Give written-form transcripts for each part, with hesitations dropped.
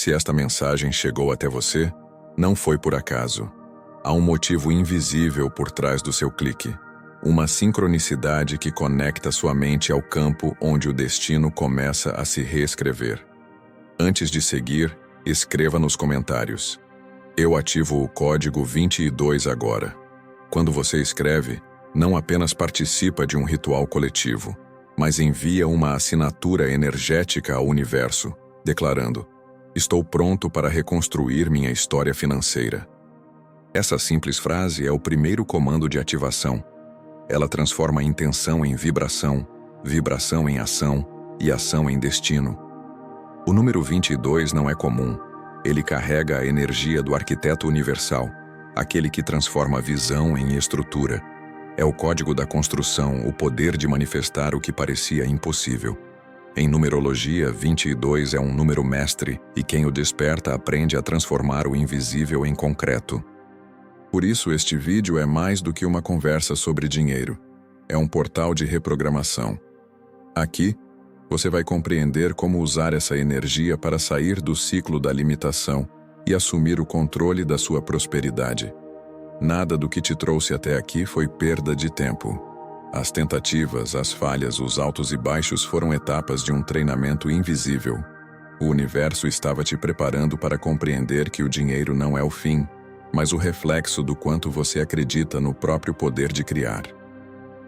Se esta mensagem chegou até você, não foi por acaso. Há um motivo invisível por trás do seu clique. Uma sincronicidade que conecta sua mente ao campo onde o destino começa a se reescrever. Antes de seguir, escreva nos comentários: eu ativo o código 22 agora. Quando você escreve, não apenas participa de um ritual coletivo, mas envia uma assinatura energética ao universo, declarando: estou pronto para reconstruir minha história financeira. Essa simples frase é o primeiro comando de ativação. Ela transforma a intenção em vibração, vibração em ação e ação em destino. O número 22 não é comum. Ele carrega a energia do arquiteto universal, aquele que transforma visão em estrutura. É o código da construção, o poder de manifestar o que parecia impossível. Em numerologia, 22 é um número mestre e quem o desperta aprende a transformar o invisível em concreto. Por isso, este vídeo é mais do que uma conversa sobre dinheiro. É um portal de reprogramação. Aqui, você vai compreender como usar essa energia para sair do ciclo da limitação e assumir o controle da sua prosperidade. Nada do que te trouxe até aqui foi perda de tempo. As tentativas, as falhas, os altos e baixos foram etapas de um treinamento invisível. O universo estava te preparando para compreender que o dinheiro não é o fim, mas o reflexo do quanto você acredita no próprio poder de criar.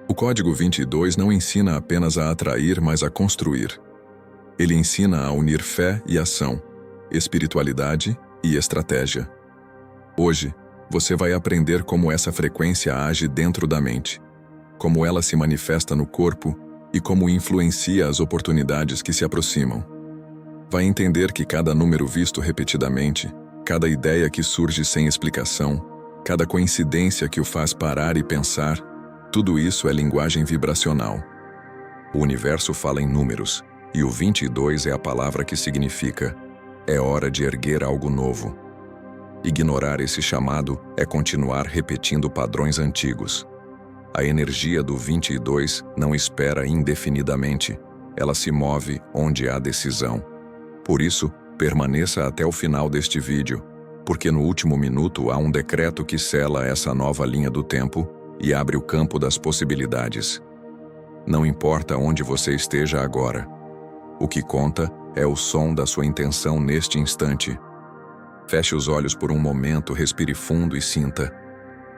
O código 22 não ensina apenas a atrair, mas a construir. Ele ensina a unir fé e ação, espiritualidade e estratégia. Hoje, você vai aprender como essa frequência age dentro da mente, como ela se manifesta no corpo e como influencia as oportunidades que se aproximam. Vai entender que cada número visto repetidamente, cada ideia que surge sem explicação, cada coincidência que o faz parar e pensar, tudo isso é linguagem vibracional. O universo fala em números, e o 22 é a palavra que significa: é hora de erguer algo novo. Ignorar esse chamado é continuar repetindo padrões antigos. A energia do 22 não espera indefinidamente, ela se move onde há decisão. Por isso, permaneça até o final deste vídeo, porque no último minuto há um decreto que sela essa nova linha do tempo e abre o campo das possibilidades. Não importa onde você esteja agora. O que conta é o som da sua intenção neste instante. Feche os olhos por um momento, respire fundo e sinta.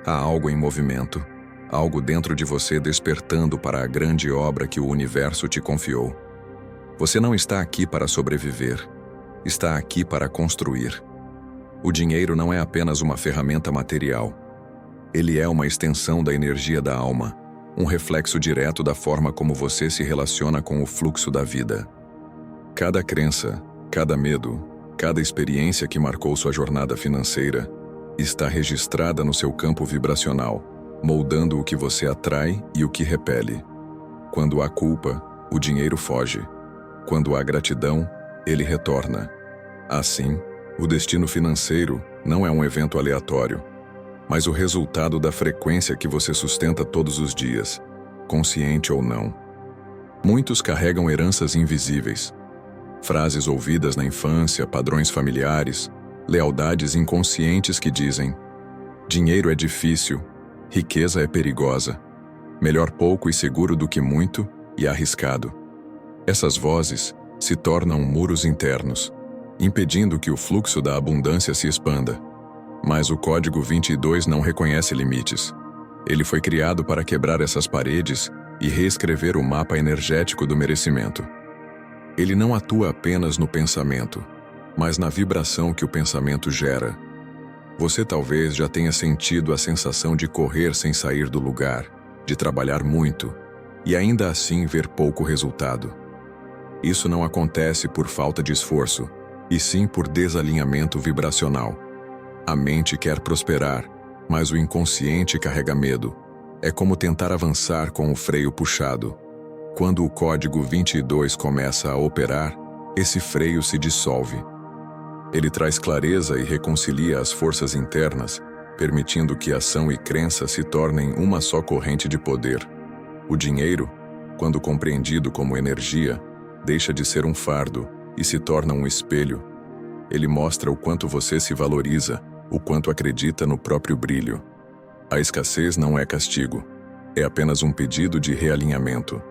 Há algo em movimento, algo dentro de você despertando para a grande obra que o universo te confiou. Você não está aqui para sobreviver. Está aqui para construir. O dinheiro não é apenas uma ferramenta material. Ele é uma extensão da energia da alma, um reflexo direto da forma como você se relaciona com o fluxo da vida. Cada crença, cada medo, cada experiência que marcou sua jornada financeira está registrada no seu campo vibracional, moldando o que você atrai e o que repele. Quando há culpa, o dinheiro foge. Quando há gratidão, ele retorna. Assim, o destino financeiro não é um evento aleatório, mas o resultado da frequência que você sustenta todos os dias, consciente ou não. Muitos carregam heranças invisíveis, frases ouvidas na infância, padrões familiares, lealdades inconscientes que dizem: dinheiro é difícil, riqueza é perigosa, melhor pouco e seguro do que muito e arriscado. Essas vozes se tornam muros internos, impedindo que o fluxo da abundância se expanda. Mas o código 22 não reconhece limites. Ele foi criado para quebrar essas paredes e reescrever o mapa energético do merecimento. Ele não atua apenas no pensamento, mas na vibração que o pensamento gera. Você talvez já tenha sentido a sensação de correr sem sair do lugar, de trabalhar muito, e ainda assim ver pouco resultado. Isso não acontece por falta de esforço, e sim por desalinhamento vibracional. A mente quer prosperar, mas o inconsciente carrega medo. É como tentar avançar com o freio puxado. Quando o código 22 começa a operar, esse freio se dissolve. Ele traz clareza e reconcilia as forças internas, permitindo que ação e crença se tornem uma só corrente de poder. O dinheiro, quando compreendido como energia, deixa de ser um fardo e se torna um espelho. Ele mostra o quanto você se valoriza, o quanto acredita no próprio brilho. A escassez não é castigo, é apenas um pedido de realinhamento.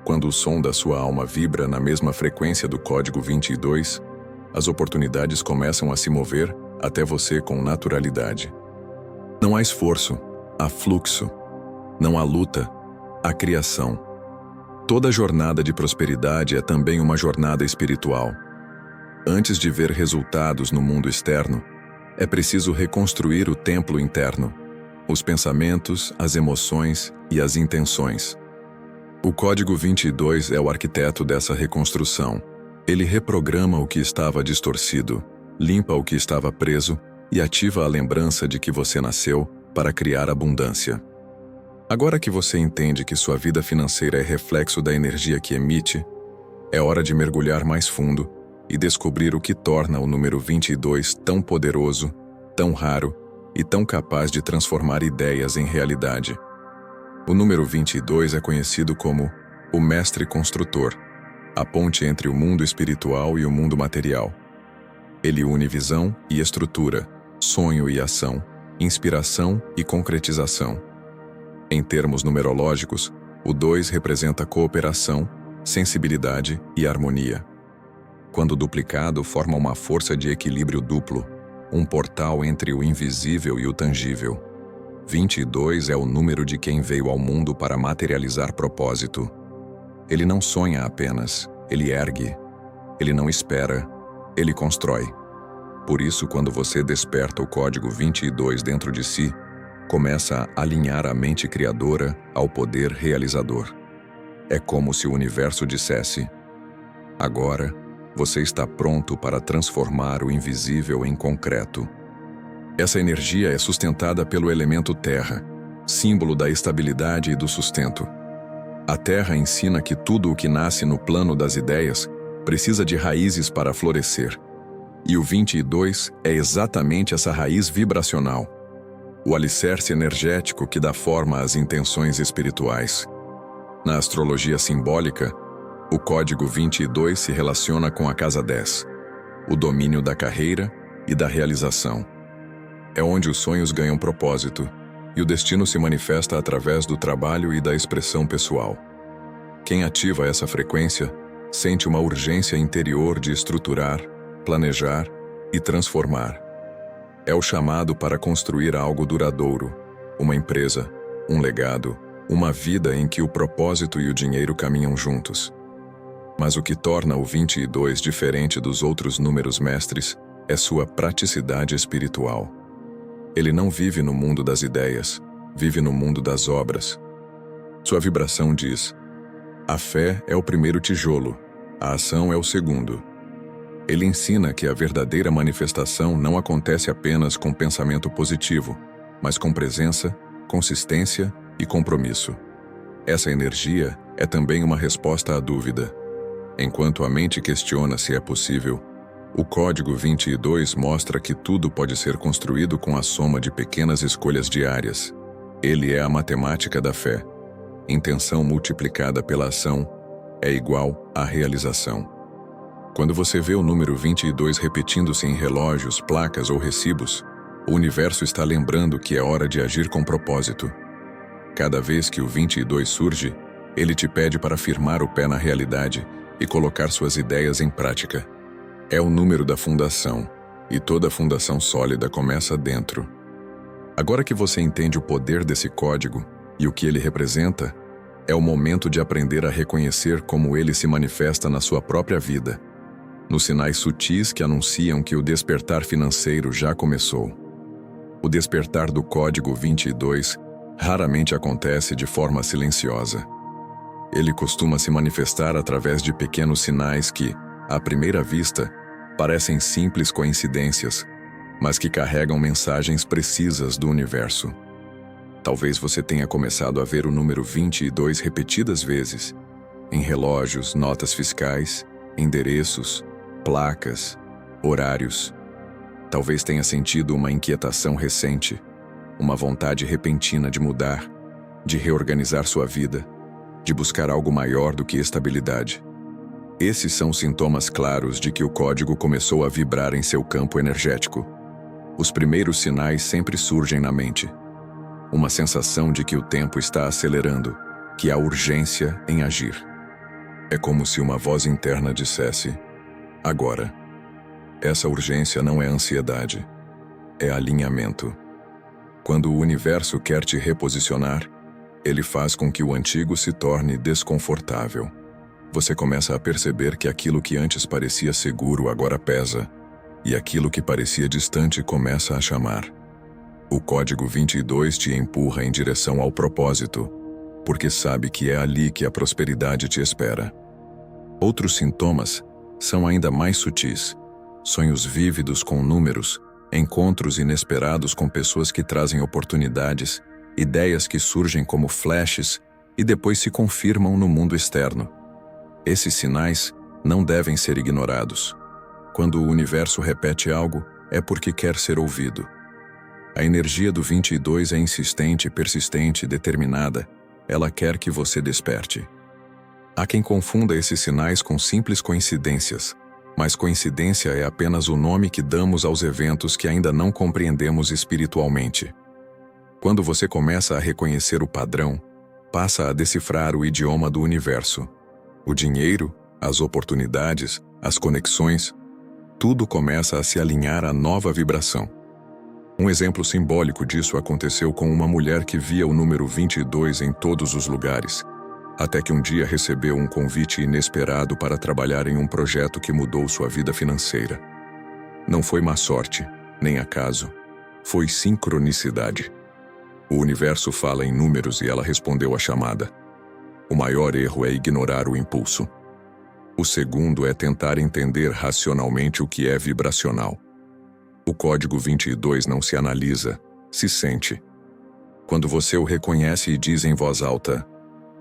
Quando o som da sua alma vibra na mesma frequência do código 22, as oportunidades começam a se mover até você com naturalidade. Não há esforço, há fluxo. Não há luta, há criação. Toda jornada de prosperidade é também uma jornada espiritual. Antes de ver resultados no mundo externo, é preciso reconstruir o templo interno, os pensamentos, as emoções e as intenções. O código 22 é o arquiteto dessa reconstrução. Ele reprograma o que estava distorcido, limpa o que estava preso e ativa a lembrança de que você nasceu para criar abundância. Agora que você entende que sua vida financeira é reflexo da energia que emite, é hora de mergulhar mais fundo e descobrir o que torna o número 22 tão poderoso, tão raro e tão capaz de transformar ideias em realidade. O número 22 é conhecido como o mestre construtor, a ponte entre o mundo espiritual e o mundo material. Ele une visão e estrutura, sonho e ação, inspiração e concretização. Em termos numerológicos, o 2 representa cooperação, sensibilidade e harmonia. Quando duplicado, forma uma força de equilíbrio duplo, um portal entre o invisível e o tangível. 22 é o número de quem veio ao mundo para materializar propósito. Ele não sonha apenas, ele ergue. Ele não espera, ele constrói. Por isso, quando você desperta o código 22 dentro de si, começa a alinhar a mente criadora ao poder realizador. É como se o universo dissesse: agora, você está pronto para transformar o invisível em concreto. Essa energia é sustentada pelo elemento terra, símbolo da estabilidade e do sustento. A terra ensina que tudo o que nasce no plano das ideias precisa de raízes para florescer. E o 22 é exatamente essa raiz vibracional, o alicerce energético que dá forma às intenções espirituais. Na astrologia simbólica, o código 22 se relaciona com a casa 10, o domínio da carreira e da realização. É onde os sonhos ganham propósito e o destino se manifesta através do trabalho e da expressão pessoal. Quem ativa essa frequência sente uma urgência interior de estruturar, planejar e transformar. É o chamado para construir algo duradouro, uma empresa, um legado, uma vida em que o propósito e o dinheiro caminham juntos. Mas o que torna o 22 diferente dos outros números mestres é sua praticidade espiritual. Ele não vive no mundo das ideias, vive no mundo das obras. Sua vibração diz: a fé é o primeiro tijolo, a ação é o segundo. Ele ensina que a verdadeira manifestação não acontece apenas com pensamento positivo, mas com presença, consistência e compromisso. Essa energia é também uma resposta à dúvida. Enquanto a mente questiona se é possível, o código 22 mostra que tudo pode ser construído com a soma de pequenas escolhas diárias. Ele é a matemática da fé. Intenção multiplicada pela ação é igual à realização. Quando você vê o número 22 repetindo-se em relógios, placas ou recibos, o universo está lembrando que é hora de agir com propósito. Cada vez que o 22 surge, ele te pede para firmar o pé na realidade e colocar suas ideias em prática. É o número da fundação, e toda fundação sólida começa dentro. Agora que você entende o poder desse código e o que ele representa, é o momento de aprender a reconhecer como ele se manifesta na sua própria vida, nos sinais sutis que anunciam que o despertar financeiro já começou. O despertar do código 22 raramente acontece de forma silenciosa. Ele costuma se manifestar através de pequenos sinais que, à primeira vista, parecem simples coincidências, mas que carregam mensagens precisas do universo. Talvez você tenha começado a ver o número 22 repetidas vezes, em relógios, notas fiscais, endereços, placas, horários. Talvez tenha sentido uma inquietação recente, uma vontade repentina de mudar, de reorganizar sua vida, de buscar algo maior do que estabilidade. Esses são sintomas claros de que o código começou a vibrar em seu campo energético. Os primeiros sinais sempre surgem na mente. Uma sensação de que o tempo está acelerando, que há urgência em agir. É como se uma voz interna dissesse: agora. Essa urgência não é ansiedade, é alinhamento. Quando o universo quer te reposicionar, ele faz com que o antigo se torne desconfortável. Você começa a perceber que aquilo que antes parecia seguro agora pesa, e aquilo que parecia distante começa a chamar. O código 22 te empurra em direção ao propósito, porque sabe que é ali que a prosperidade te espera. Outros sintomas são ainda mais sutis: sonhos vívidos com números, encontros inesperados com pessoas que trazem oportunidades, ideias que surgem como flashes e depois se confirmam no mundo externo. Esses sinais não devem ser ignorados. Quando o universo repete algo, é porque quer ser ouvido. A energia do 22 é insistente, persistente, determinada. Ela quer que você desperte. Há quem confunda esses sinais com simples coincidências, mas coincidência é apenas o nome que damos aos eventos que ainda não compreendemos espiritualmente. Quando você começa a reconhecer o padrão, passa a decifrar o idioma do universo. O dinheiro, as oportunidades, as conexões, tudo começa a se alinhar à nova vibração. Um exemplo simbólico disso aconteceu com uma mulher que via o número 22 em todos os lugares, até que um dia recebeu um convite inesperado para trabalhar em um projeto que mudou sua vida financeira. Não foi má sorte, nem acaso, foi sincronicidade. O universo fala em números e ela respondeu à chamada. O maior erro é ignorar o impulso. O segundo é tentar entender racionalmente o que é vibracional. O código 22 não se analisa, se sente. Quando você o reconhece e diz em voz alta: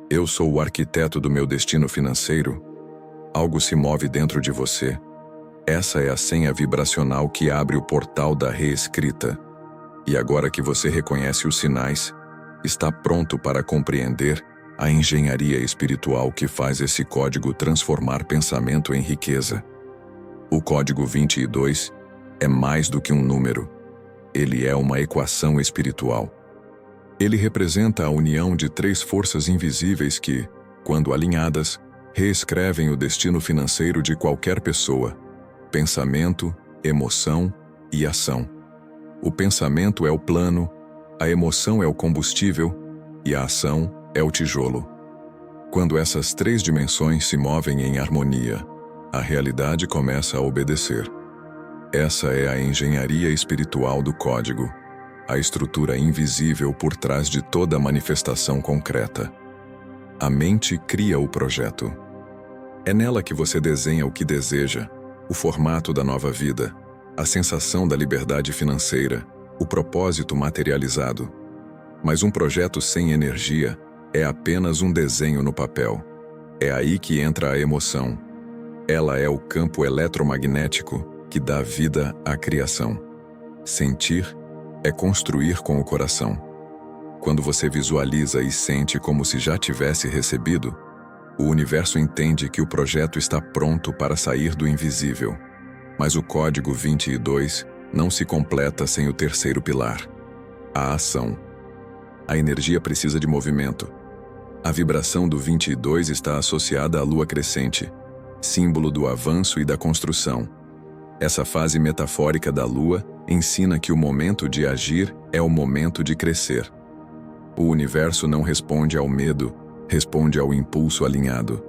eu sou o arquiteto do meu destino financeiro, algo se move dentro de você. Essa é a senha vibracional que abre o portal da reescrita. E agora que você reconhece os sinais, está pronto para compreender a engenharia espiritual que faz esse código transformar pensamento em riqueza. O código 22 é mais do que um número. Ele é uma equação espiritual. Ele representa a união de 3 forças invisíveis que, quando alinhadas, reescrevem o destino financeiro de qualquer pessoa: pensamento, emoção e ação. O pensamento é o plano, a emoção é o combustível e a ação é o tijolo. Quando essas 3 dimensões se movem em harmonia, a realidade começa a obedecer. Essa é a engenharia espiritual do código, a estrutura invisível por trás de toda manifestação concreta. A mente cria o projeto. É nela que você desenha o que deseja, o formato da nova vida, a sensação da liberdade financeira, o propósito materializado. Mas um projeto sem energia é apenas um desenho no papel. É aí que entra a emoção. Ela é o campo eletromagnético que dá vida à criação. Sentir é construir com o coração. Quando você visualiza e sente como se já tivesse recebido, o universo entende que o projeto está pronto para sair do invisível. Mas o código 22 não se completa sem o terceiro pilar: a ação. A energia precisa de movimento. A vibração do 22 está associada à lua crescente, símbolo do avanço e da construção. Essa fase metafórica da lua ensina que o momento de agir é o momento de crescer. O universo não responde ao medo, responde ao impulso alinhado.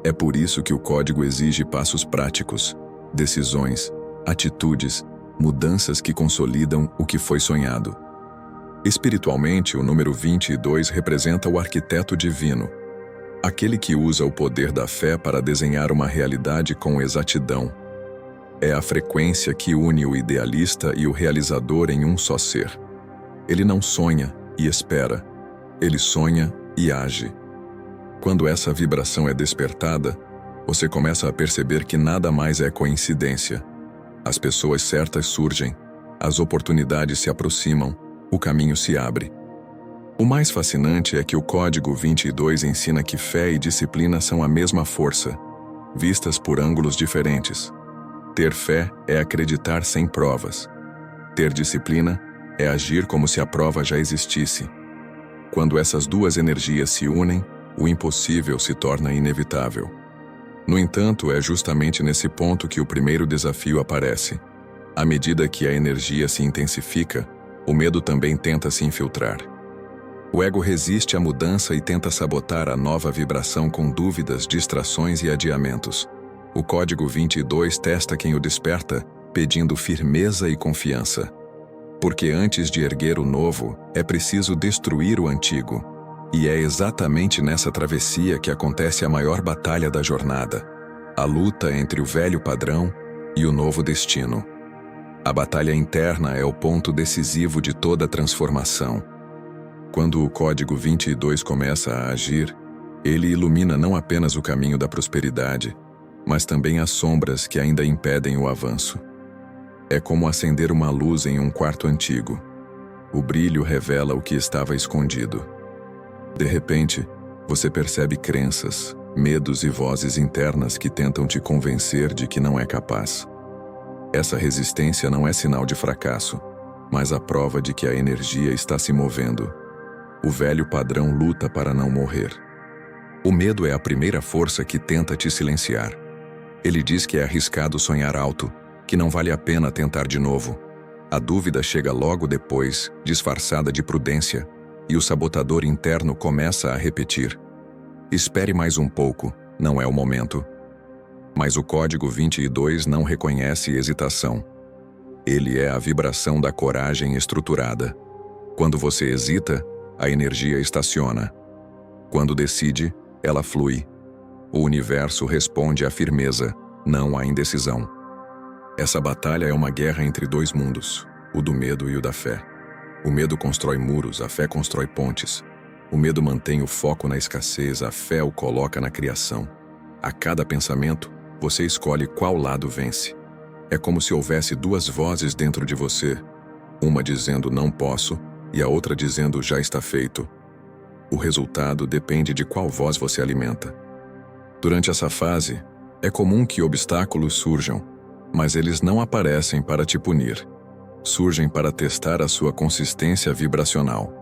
É por isso que o código exige passos práticos, decisões, atitudes, mudanças que consolidam o que foi sonhado. Espiritualmente, o número 22 representa o arquiteto divino, aquele que usa o poder da fé para desenhar uma realidade com exatidão. É a frequência que une o idealista e o realizador em um só ser. Ele não sonha e espera, ele sonha e age. Quando essa vibração é despertada, você começa a perceber que nada mais é coincidência. As pessoas certas surgem, as oportunidades se aproximam, o caminho se abre. O mais fascinante é que o código 22 ensina que fé e disciplina são a mesma força. vistas por ângulos diferentes. Ter fé é acreditar sem provas. Ter disciplina é agir como se a prova já existisse. Quando essas duas energias se unem, o impossível se torna inevitável. No entanto, é justamente nesse ponto que o primeiro desafio aparece. À medida que a energia se intensifica, o medo também tenta se infiltrar. O ego resiste à mudança e tenta sabotar a nova vibração com dúvidas, distrações e adiamentos. O código 22 testa quem o desperta, pedindo firmeza e confiança. Porque antes de erguer o novo, é preciso destruir o antigo. E é exatamente nessa travessia que acontece a maior batalha da jornada, a luta entre o velho padrão e o novo destino. A batalha interna é o ponto decisivo de toda a transformação. Quando o código 22 começa a agir, ele ilumina não apenas o caminho da prosperidade, mas também as sombras que ainda impedem o avanço. É como acender uma luz em um quarto antigo. O brilho revela o que estava escondido. De repente, você percebe crenças, medos e vozes internas que tentam te convencer de que não é capaz. Essa resistência não é sinal de fracasso, mas a prova de que a energia está se movendo. O velho padrão luta para não morrer. O medo é a primeira força que tenta te silenciar. Ele diz que é arriscado sonhar alto, que não vale a pena tentar de novo. A dúvida chega logo depois, disfarçada de prudência, e o sabotador interno começa a repetir: espere mais um pouco, não é o momento. Mas o código 22 não reconhece hesitação. Ele é a vibração da coragem estruturada. Quando você hesita, a energia estaciona. Quando decide, ela flui. O universo responde à firmeza, não à indecisão. Essa batalha é uma guerra entre dois mundos, o do medo e o da fé. O medo constrói muros, a fé constrói pontes. O medo mantém o foco na escassez, a fé o coloca na criação. A cada pensamento, você escolhe qual lado vence. É como se houvesse duas vozes dentro de você, uma dizendo não posso e a outra dizendo já está feito. O resultado depende de qual voz você alimenta. Durante essa fase, é comum que obstáculos surjam, mas eles não aparecem para te punir. Surgem para testar a sua consistência vibracional.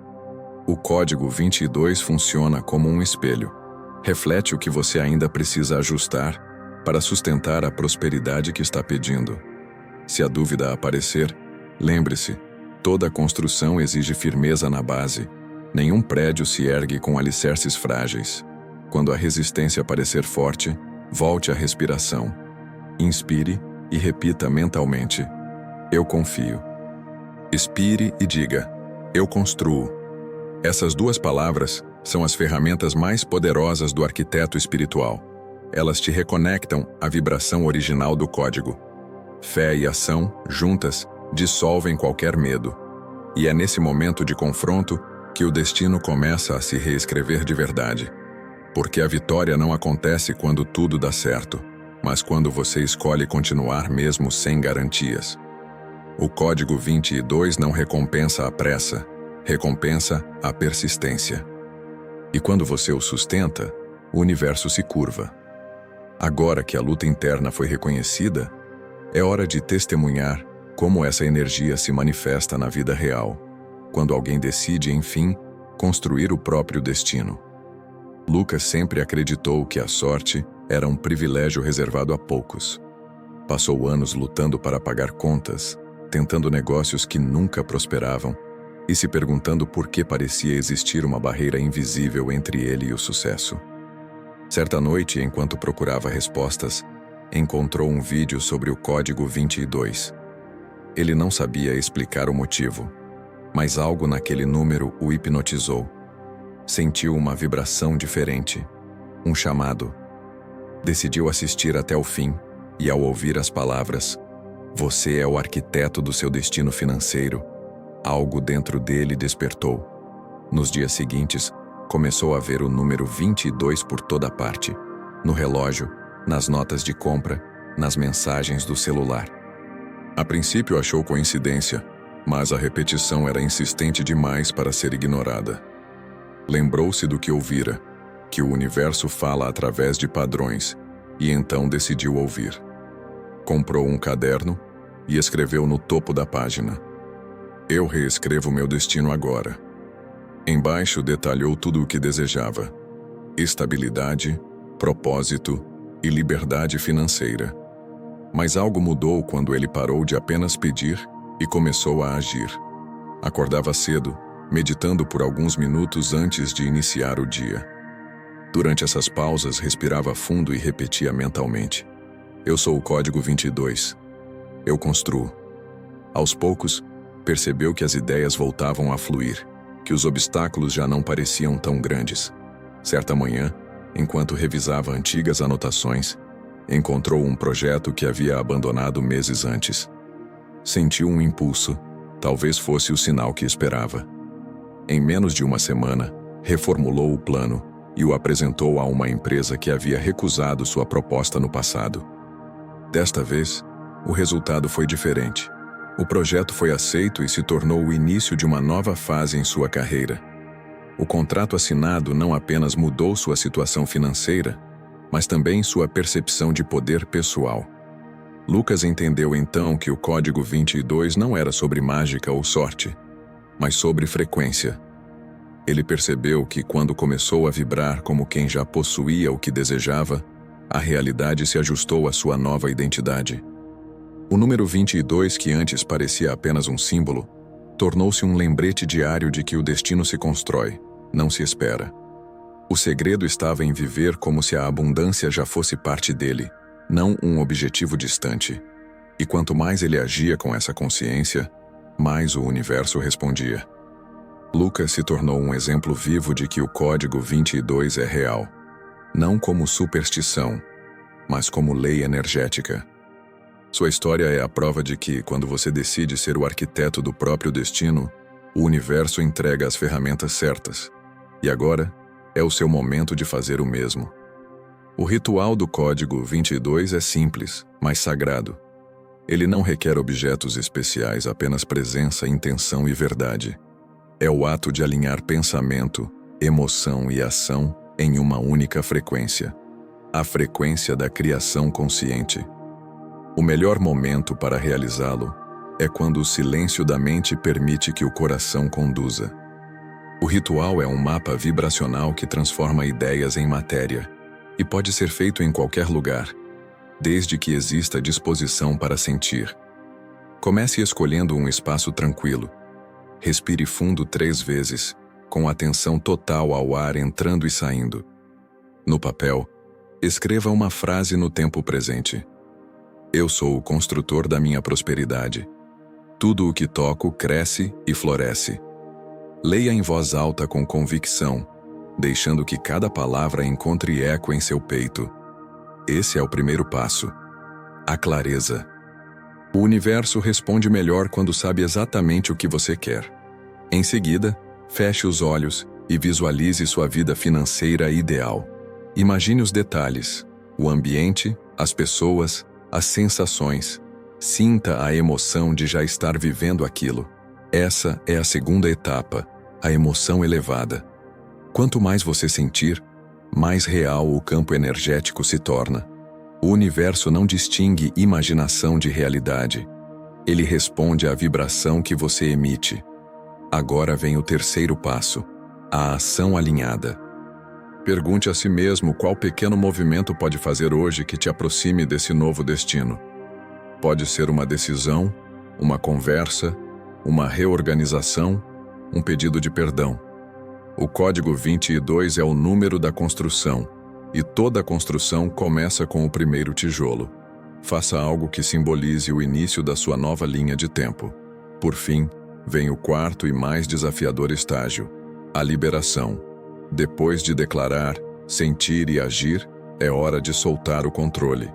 O código 22 funciona como um espelho. Reflete o que você ainda precisa ajustar para sustentar a prosperidade que está pedindo. Se a dúvida aparecer, lembre-se, toda construção exige firmeza na base. Nenhum prédio se ergue com alicerces frágeis. Quando a resistência parecer forte, volte à respiração. Inspire e repita mentalmente: eu confio. Expire e diga: eu construo. Essas duas palavras são as ferramentas mais poderosas do arquiteto espiritual. Elas te reconectam à vibração original do código. Fé e ação, juntas, dissolvem qualquer medo. E é nesse momento de confronto que o destino começa a se reescrever de verdade. Porque a vitória não acontece quando tudo dá certo, mas quando você escolhe continuar mesmo sem garantias. O código 22 não recompensa a pressa, recompensa a persistência. E quando você o sustenta, o universo se curva. Agora que a luta interna foi reconhecida, é hora de testemunhar como essa energia se manifesta na vida real, quando alguém decide, enfim, construir o próprio destino. Lucas sempre acreditou que a sorte era um privilégio reservado a poucos. Passou anos lutando para pagar contas, tentando negócios que nunca prosperavam e se perguntando por que parecia existir uma barreira invisível entre ele e o sucesso. Certa noite, enquanto procurava respostas, encontrou um vídeo sobre o código 22. Ele não sabia explicar o motivo, mas algo naquele número o hipnotizou. Sentiu uma vibração diferente, um chamado. Decidiu assistir até o fim e, ao ouvir as palavras: "Você é o arquiteto do seu destino financeiro", algo dentro dele despertou. Nos dias seguintes, começou a ver o número 22 por toda parte, no relógio, nas notas de compra, nas mensagens do celular. A princípio achou coincidência, mas a repetição era insistente demais para ser ignorada. Lembrou-se do que ouvira, que o universo fala através de padrões, e então decidiu ouvir. Comprou um caderno e escreveu no topo da página: Eu reescrevo meu destino agora. Embaixo detalhou tudo o que desejava: estabilidade, propósito e liberdade financeira. Mas algo mudou quando ele parou de apenas pedir e começou a agir. Acordava cedo, meditando por alguns minutos antes de iniciar o dia. Durante essas pausas, respirava fundo e repetia mentalmente: Eu sou o código 22. Eu construo. Aos poucos, percebeu que as ideias voltavam a fluir, que os obstáculos já não pareciam tão grandes. Certa manhã, enquanto revisava antigas anotações, encontrou um projeto que havia abandonado meses antes. Sentiu um impulso, talvez fosse o sinal que esperava. Em menos de uma semana, reformulou o plano e o apresentou a uma empresa que havia recusado sua proposta no passado. Desta vez, o resultado foi diferente. O projeto foi aceito e se tornou o início de uma nova fase em sua carreira. O contrato assinado não apenas mudou sua situação financeira, mas também sua percepção de poder pessoal. Lucas entendeu então que o código 22 não era sobre mágica ou sorte, mas sobre frequência. Ele percebeu que quando começou a vibrar como quem já possuía o que desejava, a realidade se ajustou à sua nova identidade. O número 22, que antes parecia apenas um símbolo, tornou-se um lembrete diário de que o destino se constrói, não se espera. O segredo estava em viver como se a abundância já fosse parte dele, não um objetivo distante. E quanto mais ele agia com essa consciência, mais o universo respondia. Lucas se tornou um exemplo vivo de que o código 22 é real, não como superstição, mas como lei energética. Sua história é a prova de que, quando você decide ser o arquiteto do próprio destino, o universo entrega as ferramentas certas. E agora, é o seu momento de fazer o mesmo. O ritual do código 22 é simples, mas sagrado. Ele não requer objetos especiais, apenas presença, intenção e verdade. É o ato de alinhar pensamento, emoção e ação em uma única frequência. A frequência da criação consciente. O melhor momento para realizá-lo é quando o silêncio da mente permite que o coração conduza. O ritual é um mapa vibracional que transforma ideias em matéria e pode ser feito em qualquer lugar, desde que exista disposição para sentir. Comece escolhendo um espaço tranquilo. Respire fundo 3 vezes, com atenção total ao ar entrando e saindo. No papel, escreva uma frase no tempo presente. Eu sou o construtor da minha prosperidade. Tudo o que toco cresce e floresce. Leia em voz alta com convicção, deixando que cada palavra encontre eco em seu peito. Esse é o primeiro passo. A clareza. O universo responde melhor quando sabe exatamente o que você quer. Em seguida, feche os olhos e visualize sua vida financeira ideal. Imagine os detalhes, o ambiente, as pessoas, as sensações. Sinta a emoção de já estar vivendo aquilo. Essa é a segunda etapa, a emoção elevada. Quanto mais você sentir, mais real o campo energético se torna. O universo não distingue imaginação de realidade. Ele responde à vibração que você emite. Agora vem o terceiro passo, a ação alinhada. Pergunte a si mesmo qual pequeno movimento pode fazer hoje que te aproxime desse novo destino. Pode ser uma decisão, uma conversa, uma reorganização, um pedido de perdão. O código 22 é o número da construção, e toda construção começa com o primeiro tijolo. Faça algo que simbolize o início da sua nova linha de tempo. Por fim, vem o quarto e mais desafiador estágio, a liberação. Depois de declarar, sentir e agir, é hora de soltar o controle.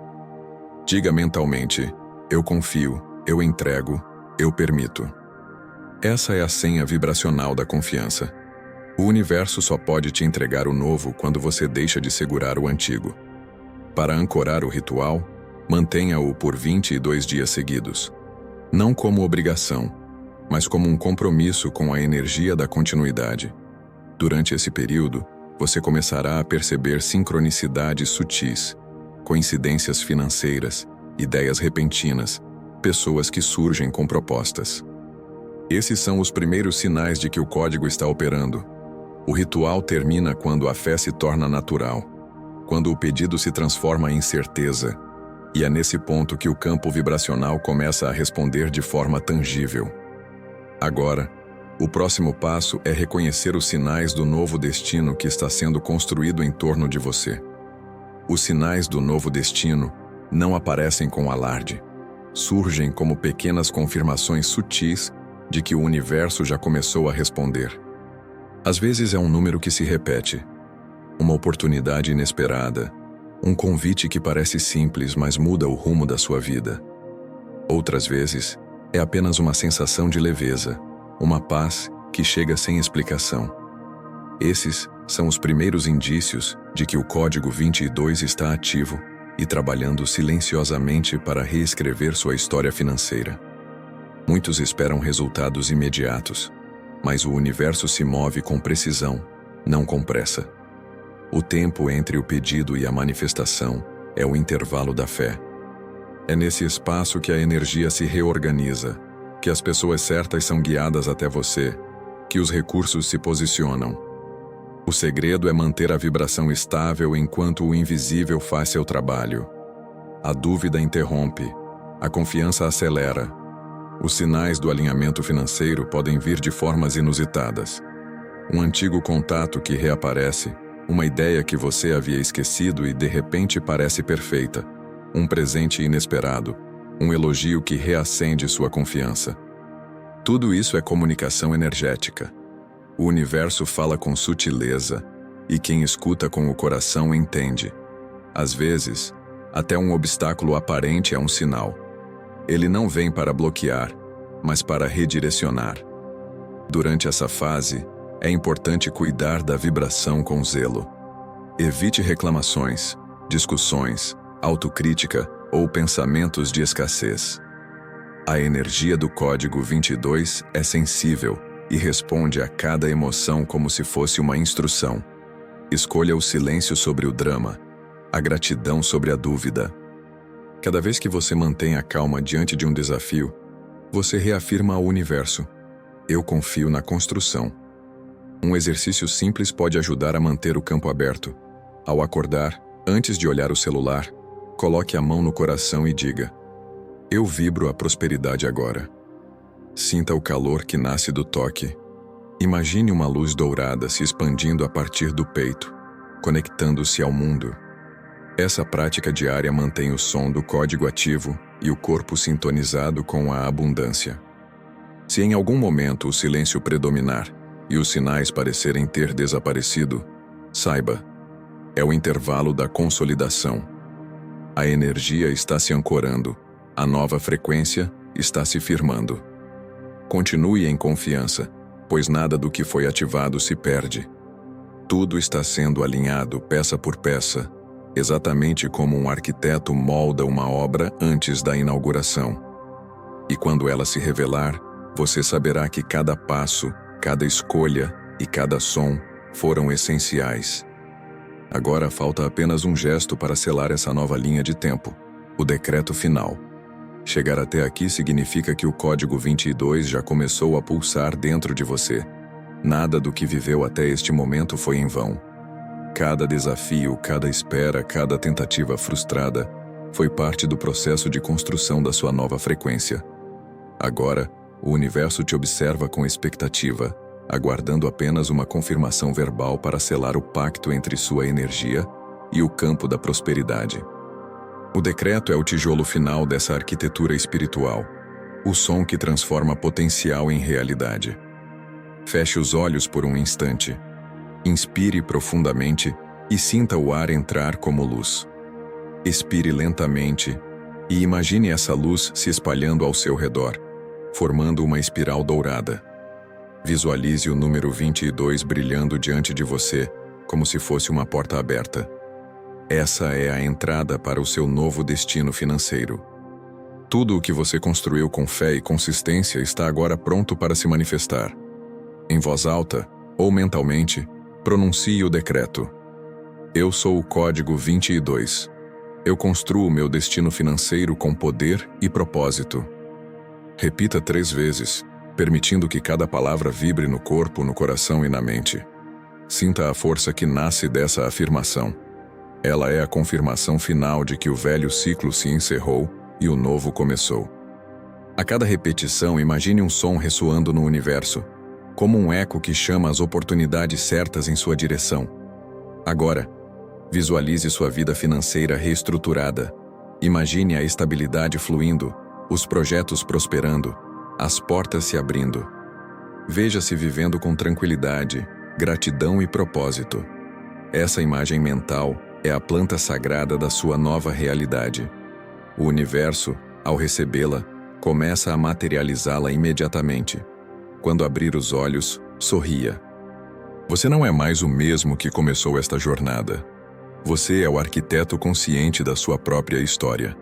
Diga mentalmente: eu confio, eu entrego, eu permito. Essa é a senha vibracional da confiança. O universo só pode te entregar o novo quando você deixa de segurar o antigo. Para ancorar o ritual, mantenha-o por 22 dias seguidos. Não como obrigação, mas como um compromisso com a energia da continuidade. Durante esse período, você começará a perceber sincronicidades sutis. coincidências financeiras, ideias repentinas, pessoas que surgem com propostas. Esses são os primeiros sinais de que o código está operando. O ritual termina quando a fé se torna natural, quando o pedido se transforma em certeza, e é nesse ponto que o campo vibracional começa a responder de forma tangível. Agora, o próximo passo é reconhecer os sinais do novo destino que está sendo construído em torno de você. Os sinais do novo destino não aparecem com alarde. Surgem como pequenas confirmações sutis de que o universo já começou a responder. Às vezes é um número que se repete, uma oportunidade inesperada, um convite que parece simples, mas muda o rumo da sua vida. Outras vezes, é apenas uma sensação de leveza, uma paz que chega sem explicação. Esses são os primeiros indícios de que o código 22 está ativo e trabalhando silenciosamente para reescrever sua história financeira. Muitos esperam resultados imediatos, mas o universo se move com precisão, não com pressa. O tempo entre o pedido e a manifestação é o intervalo da fé. É nesse espaço que a energia se reorganiza, que as pessoas certas são guiadas até você, que os recursos se posicionam. O segredo é manter a vibração estável enquanto o invisível faz seu trabalho. A dúvida interrompe, a confiança acelera. Os sinais do alinhamento financeiro podem vir de formas inusitadas. Um antigo contato que reaparece, uma ideia que você havia esquecido e de repente parece perfeita, um presente inesperado, um elogio que reacende sua confiança. Tudo isso é comunicação energética. O universo fala com sutileza, e quem escuta com o coração entende. Às vezes, até um obstáculo aparente é um sinal. Ele não vem para bloquear, mas para redirecionar. Durante essa fase, é importante cuidar da vibração com zelo. Evite reclamações, discussões, autocrítica ou pensamentos de escassez. A energia do código 22 é sensível e responde a cada emoção como se fosse uma instrução. Escolha o silêncio sobre o drama, a gratidão sobre a dúvida. Cada vez que você mantém a calma diante de um desafio, você reafirma ao universo: eu confio na construção. Um exercício simples pode ajudar a manter o campo aberto. Ao acordar, antes de olhar o celular, coloque a mão no coração e diga: eu vibro a prosperidade agora. Sinta o calor que nasce do toque. Imagine uma luz dourada se expandindo a partir do peito, conectando-se ao mundo. Essa prática diária mantém o som do código ativo e o corpo sintonizado com a abundância. Se em algum momento o silêncio predominar e os sinais parecerem ter desaparecido, saiba, é o intervalo da consolidação. A energia está se ancorando, a nova frequência está se firmando. Continue em confiança, pois nada do que foi ativado se perde. Tudo está sendo alinhado peça por peça, exatamente como um arquiteto molda uma obra antes da inauguração. E quando ela se revelar, você saberá que cada passo, cada escolha e cada som foram essenciais. Agora falta apenas um gesto para selar essa nova linha de tempo, o decreto final. Chegar até aqui significa que o código 22 já começou a pulsar dentro de você. Nada do que viveu até este momento foi em vão. Cada desafio, cada espera, cada tentativa frustrada foi parte do processo de construção da sua nova frequência. Agora, o universo te observa com expectativa, aguardando apenas uma confirmação verbal para selar o pacto entre sua energia e o campo da prosperidade. O decreto é o tijolo final dessa arquitetura espiritual, o som que transforma potencial em realidade. Feche os olhos por um instante. Inspire profundamente e sinta o ar entrar como luz. Expire lentamente e imagine essa luz se espalhando ao seu redor, formando uma espiral dourada. Visualize o número 22 brilhando diante de você, como se fosse uma porta aberta. Essa é a entrada para o seu novo destino financeiro. Tudo o que você construiu com fé e consistência está agora pronto para se manifestar. Em voz alta, ou mentalmente, pronuncie o decreto. Eu sou o código 22. Eu construo meu destino financeiro com poder e propósito. Repita 3 vezes, permitindo que cada palavra vibre no corpo, no coração e na mente. Sinta a força que nasce dessa afirmação. Ela é a confirmação final de que o velho ciclo se encerrou e o novo começou. A cada repetição, imagine um som ressoando no universo, como um eco que chama as oportunidades certas em sua direção. Agora, visualize sua vida financeira reestruturada. Imagine a estabilidade fluindo, os projetos prosperando, as portas se abrindo. Veja-se vivendo com tranquilidade, gratidão e propósito. Essa imagem mental é a planta sagrada da sua nova realidade. O universo, ao recebê-la, começa a materializá-la imediatamente. Quando abrir os olhos, sorria. Você não é mais o mesmo que começou esta jornada. Você é o arquiteto consciente da sua própria história.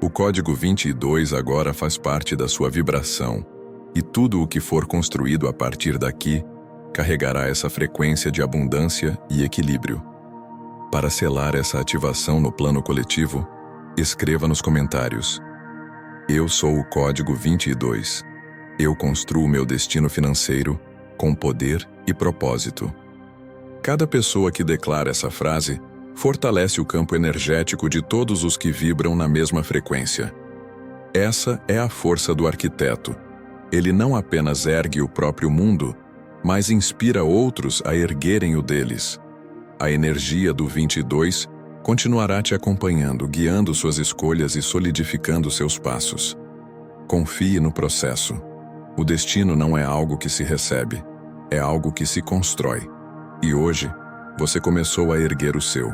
O código 22 agora faz parte da sua vibração, e tudo o que for construído a partir daqui carregará essa frequência de abundância e equilíbrio. Para selar essa ativação no plano coletivo, escreva nos comentários: Eu sou o código 22. Eu construo meu destino financeiro com poder e propósito. Cada pessoa que declara essa frase fortalece o campo energético de todos os que vibram na mesma frequência. Essa é a força do arquiteto. Ele não apenas ergue o próprio mundo, mas inspira outros a erguerem o deles. A energia do 22 continuará te acompanhando, guiando suas escolhas e solidificando seus passos. Confie no processo. O destino não é algo que se recebe, é algo que se constrói. E hoje, você começou a erguer o seu.